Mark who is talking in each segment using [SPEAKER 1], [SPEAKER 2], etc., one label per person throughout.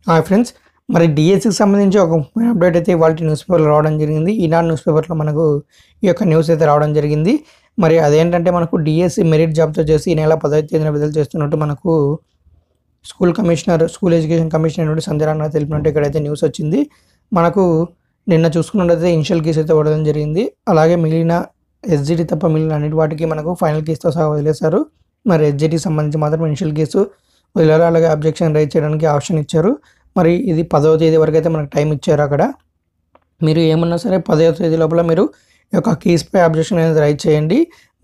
[SPEAKER 1] Hi friends, మరి డిఎస్సికి సంబంధించి ఒక అప్డేట్ అయితే ఇవాళ న్యూస్ పేపర్లో రావడం జరిగింది. ఈనాడు న్యూస్ పేపర్లో మనకు ఈ యొక్క న్యూస్ అయితే రావడం జరిగింది. మరి అదేంటంటే మనకు డిఎస్సి మెరిట్ జాబ్తో చేసి ఈ నెల 10వ తేదీన విడుదల చేస్తున్నట్టు మనకు స్కూల్ ఎడ్యుకేషన్ కమిషనర్ నుండి సంజయ్ రాణా తెలిపినట్టు ఇక్కడైతే న్యూస్ వచ్చింది. మనకు నిన్న చూసుకున్నట్లయితే ఇనిషియల్ కీస్ అయితే పడడం జరిగింది. అలాగే మిగిలిన ఎస్జిటి తప్ప మిగిలిన అన్నిటి వాటికి మనకు ఫైనల్ కీస్తో సహా వదిలేశారు. మరి ఎస్జిటికి సంబంధించి మాత్రం ఇనిషియల్ కేసు వదిలేరు. అలాగే అబ్జెక్షన్ రైజ్ చేయడానికి ఆప్షన్ ఇచ్చారు. మరి ఇది 10వ తేదీ వరకు అయితే మనకు టైం ఇచ్చారు. అక్కడ మీరు ఏమన్నా సరే 10వ తేదీ లోపల మీరు ఈ యొక్క కేసుపై అబ్జెక్షన్ అనేది రైజ్ చేయండి.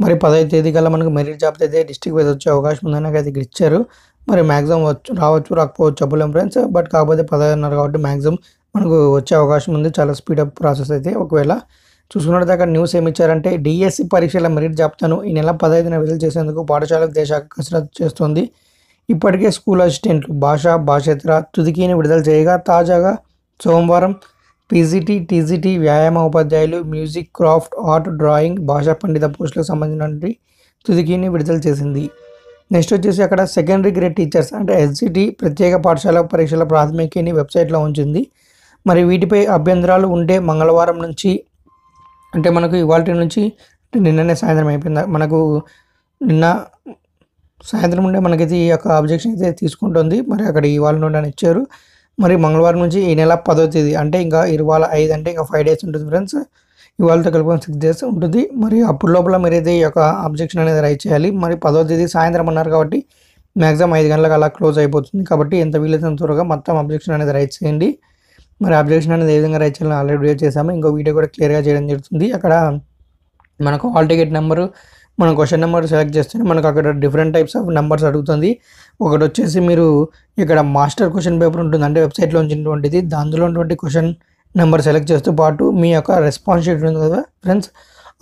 [SPEAKER 1] మరి 10వ తేదీ కల్లా మనకు మెరిట్ జాబ్స్ అయితే డిస్ట్రిక్ట్ వైజ్ వచ్చే అవకాశం ఉందని అయితే ఇక్కడ ఇచ్చారు. మరి మ్యాక్సిమం రావచ్చు రాకపోవచ్చు చెప్పలేం ఫ్రెండ్స్. బట్ కాకపోతే 10 అన్నారు కాబట్టి మ్యాక్సిమం మనకు వచ్చే అవకాశం ఉంది. చాలా స్పీడప్ ప్రాసెస్ అయితే. ఒకవేళ చూసుకున్నట్టు అక్కడ న్యూస్ ఏమి ఇచ్చారంటే డిఎస్సి పరీక్షల మెరిట్ జాబితాను ఈ నెల 15న విడుదల చేసేందుకు పాఠశాల విద్యాశాఖ కసరత్తు చేస్తోంది. ఇప్పటికే స్కూల్ అసిస్టెంట్లు భాషేతర తుదికీని విడుదల చేయగా తాజాగా సోమవారం పీజీటీ, టీజీటీ, వ్యాయామ ఉపాధ్యాయులు, మ్యూజిక్, క్రాఫ్ట్, ఆర్ట్, డ్రాయింగ్, భాషా పండిత పోస్టులకు సంబంధించిన తుదికీని విడుదల చేసింది. నెక్స్ట్ వచ్చేసి అక్కడ సెకండరీ గ్రేడ్ టీచర్స్ అంటే ఎస్జిటి ప్రత్యేక పాఠశాల పరీక్షల ప్రాథమికీని వెబ్సైట్లో ఉంచింది. మరి వీటిపై అభ్యంతరాలు ఉంటే మంగళవారం నుంచి అంటే మనకు ఇవాళ నుంచి నిన్ననే సాయంత్రం అయిపోయింది. మనకు నిన్న సాయంత్రం నుండే మనకైతే ఈ యొక్క అబ్జెక్షన్ అయితే తీసుకుంటుంది. మరి అక్కడ ఇవాళ నుండి అని ఇచ్చారు. మరి మంగళవారం నుంచి ఈ నెల 10వ తేదీ అంటే ఇంకా ఇవాళ 5 అంటే ఇంకా 5 డేస్ ఉంటుంది ఫ్రెండ్స్. ఇవాళతో కలుపుకొని 6 డేస్ ఉంటుంది. మరి అప్పుడు లోపల మీరైతే ఈ యొక్క అబ్జెక్షన్ అనేది రైజ్ చేయాలి. మరి 10వ తేదీ సాయంత్రం అన్నారు కాబట్టి మ్యాక్సిమం 5 గంటలకు అలా క్లోజ్ అయిపోతుంది. కాబట్టి ఎంత వీలైతే త్వరగా మొత్తం అబ్జెక్షన్ అనేది రైజ్ చేయండి. మరి అబ్జెక్షన్ అనేది ఏ విధంగా రైజ్ చేయాలని ఆల్రెడీ వీడియో చేసాము. ఇంకో వీడియో కూడా క్లియర్గా చేయడం జరుగుతుంది. అక్కడ మనకు హాల్ టికెట్ నెంబరు మనం క్వశ్చన్ నెంబర్ సెలెక్ట్ చేస్తే మనకు అక్కడ డిఫరెంట్ టైప్స్ ఆఫ్ నెంబర్స్ అడుగుతుంది. ఒకటి వచ్చేసి మీరు ఇక్కడ మాస్టర్ క్వశ్చన్ పేపర్ ఉంటుంది అంటే వెబ్సైట్లో ఉంచినటువంటిది. దానిలో ఉన్నటువంటి క్వశ్చన్ నెంబర్ సెలెక్ట్ చేస్తూ పాటు మీ యొక్క రెస్పాన్స్ షీట్ ఉంది కదా ఫ్రెండ్స్,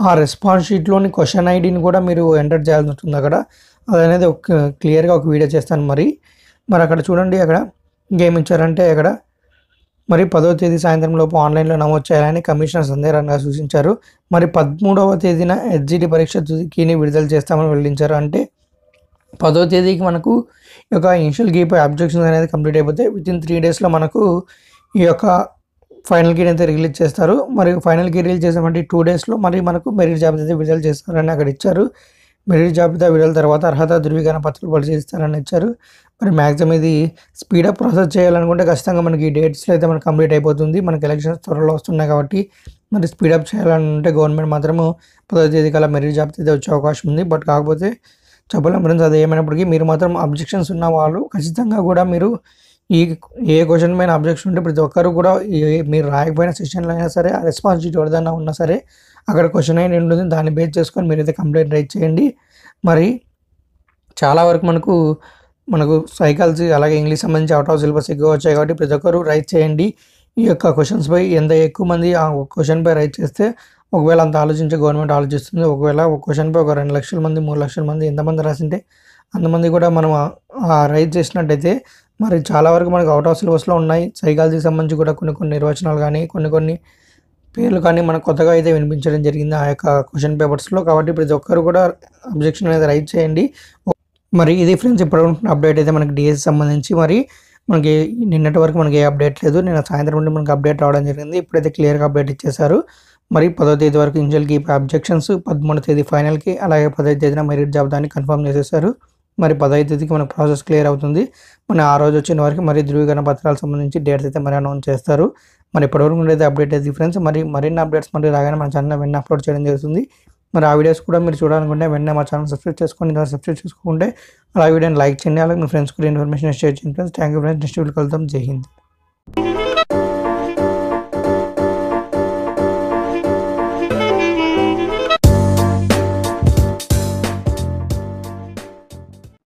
[SPEAKER 1] ఆ రెస్పాన్స్ షీట్లోని క్వశ్చన్ ఐడిని కూడా మీరు ఎంటర్ చేయాల్సి ఉంటుంది. అక్కడ అదనేది క్లియర్గా ఒక వీడియో చేస్తాను. మరి అక్కడ చూడండి, అక్కడ ఇంకేమి ఇచ్చారంటే అక్కడ మరి 10వ తేదీ సాయంత్రం లోపు ఆన్లైన్లో నమోదు చేయాలని కమిషనర్ సంజయ్ రాణా సూచించారు. మరి 13వ తేదీన ఎస్జిటి పరీక్ష తుదికీని విడుదల చేస్తామని వెల్లడించారు. అంటే 10వ తేదీకి మనకు ఈ యొక్క ఇనిషియల్ కీపై అబ్జెక్షన్స్ అనేది కంప్లీట్ అయిపోతే వితిన్ 3 డేస్లో మనకు ఈ యొక్క ఫైనల్ కీని అయితే రిలీజ్ చేస్తారు. మరి ఫైనల్ కీ రిలీజ్ చేసామంటే 2 డేస్లో మరి మనకు మెరిట్ జాబితా అయితే విడుదల చేస్తారని అక్కడ ఇచ్చారు. మెరిట్ జాబితా విడుదల తర్వాత అర్హత ధృవీకరణ పత్రాలు పరిశీలిస్తారని ఇచ్చారు. మరి మ్యాక్సిమం ఇది స్పీడప్ ప్రాసెస్ చేయాలనుకుంటే ఖచ్చితంగా మనకి ఈ డేట్స్లో అయితే మనకు కంప్లీట్ అయిపోతుంది. మనకి ఎలక్షన్స్ త్వరలో వస్తున్నాయి కాబట్టి మరి స్పీడప్ చేయాలంటే గవర్నమెంట్ మాత్రము 10వ తేదీ కల్లా మెరిట్ జాబితా అయితే వచ్చే అవకాశం ఉంది. బట్ కాకపోతే చెప్పలేం ఫ్రెండ్స్, అది ఏమైనప్పటికీ మీరు మాత్రం అబ్జెక్షన్స్ ఉన్న వాళ్ళు ఖచ్చితంగా కూడా మీరు ఏ క్వశ్చన్ పైన అబ్జెక్షన్ ఉంటే ప్రతి ఒక్కరు కూడా మీరు రాయకపోయిన సెషన్లో అయినా సరే ఆ రెస్పాన్స్ షీట్ ఎవరిదైనా ఉన్నా సరే అక్కడ క్వశ్చన్ అయినా ఉంటుంది. దాన్ని బేస్ చేసుకొని మీరైతే కంప్లైంట్ రైజ్ చేయండి. మరి చాలా వరకు మనకు సైకాలజీ అలాగే ఇంగ్లీష్ సంబంధించి అవుట్ ఆఫ్ సిలబస్ ఎక్కువ వచ్చాయి కాబట్టి ప్రతి ఒక్కరు రైజ్ చేయండి. ఈ యొక్క క్వశ్చన్స్పై ఎంత ఎక్కువ మంది ఆ క్వశ్చన్పై రైజ్ చేస్తే ఒకవేళ అంత ఆలోచించే గవర్నమెంట్ ఆలోచిస్తుంది. ఒకవేళ ఒక క్వశ్చన్పై ఒక 2 లక్షల మంది 3 లక్షల మంది ఎంతమంది రాసింటే అంతమంది కూడా మనం రైజ్ చేసినట్టయితే మరి చాలా వరకు మనకు అవుట్ ఆఫ్ సిలబస్లో ఉన్నాయి. సైకాలజీకి సంబంధించి కూడా కొన్ని నిర్వచనాలు కానీ కొన్ని పేర్లు కానీ మనకు కొత్తగా అయితే వినిపించడం జరిగింది ఆ యొక్క క్వశ్చన్ పేపర్స్లో. కాబట్టి ప్రతి ఒక్కరు కూడా అబ్జెక్షన్ అనేది రైజ్ చేయండి. మరి ఇది ఫ్రెండ్స్ ఇప్పుడు అప్డేట్ అయితే మనకి డిఎస్సి సంబంధించి. మరి మనకి నిన్నటి వరకు మనకి ఏ అప్డేట్ లేదు. నిన్న సాయంత్రం నుండి మనకి అప్డేట్ రావడం జరిగింది. ఇప్పుడైతే క్లియర్గా అప్డేట్ ఇచ్చేశారు. మరి 10వ తేదీ వరకు ఇనిషియల్ కీ అబ్జెక్షన్స్, 13వ తేదీ ఫైనల్కి, అలాగే 10వ తేదీన మెరిట్ జాబితాని కన్ఫర్మ్ చేసేసారు. మరి 10వ తేదీకి మనకు ప్రాసెస్ క్లియర్ అవుతుంది. మన ఆ రోజు వచ్చిన వరకు మరి ధృవీకరణ పత్రాలకు సంబంధించి డేట్స్ అయితే మరి అనౌన్స్ చేస్తారు. మరి ఇప్పటివరకు అయితే అప్డేట్ అయితే ఫ్రెండ్స్. మరిన్ని అప్డేట్స్ మరి రాగానే మన ఛానల్ వెంటనే అప్లోడ్ చేయడం జరుగుతుంది. మరి ఆ వీడియోస్ కూడా మీరు చూడాలనుకుంటే వెంటనే మా ఛానల్ సబ్స్క్రైబ్ చేసుకోండి. సబ్స్క్రైబ్ చేసుకుంటే అలా వీడియోని లైక్ చేయండి. అలాగే మీ ఫ్రెండ్స్ కూడా ఇన్ఫర్మేషన్ షేర్ చేయండి friends. Thank you friends. Next video కలుద్దాం. జై హింద్.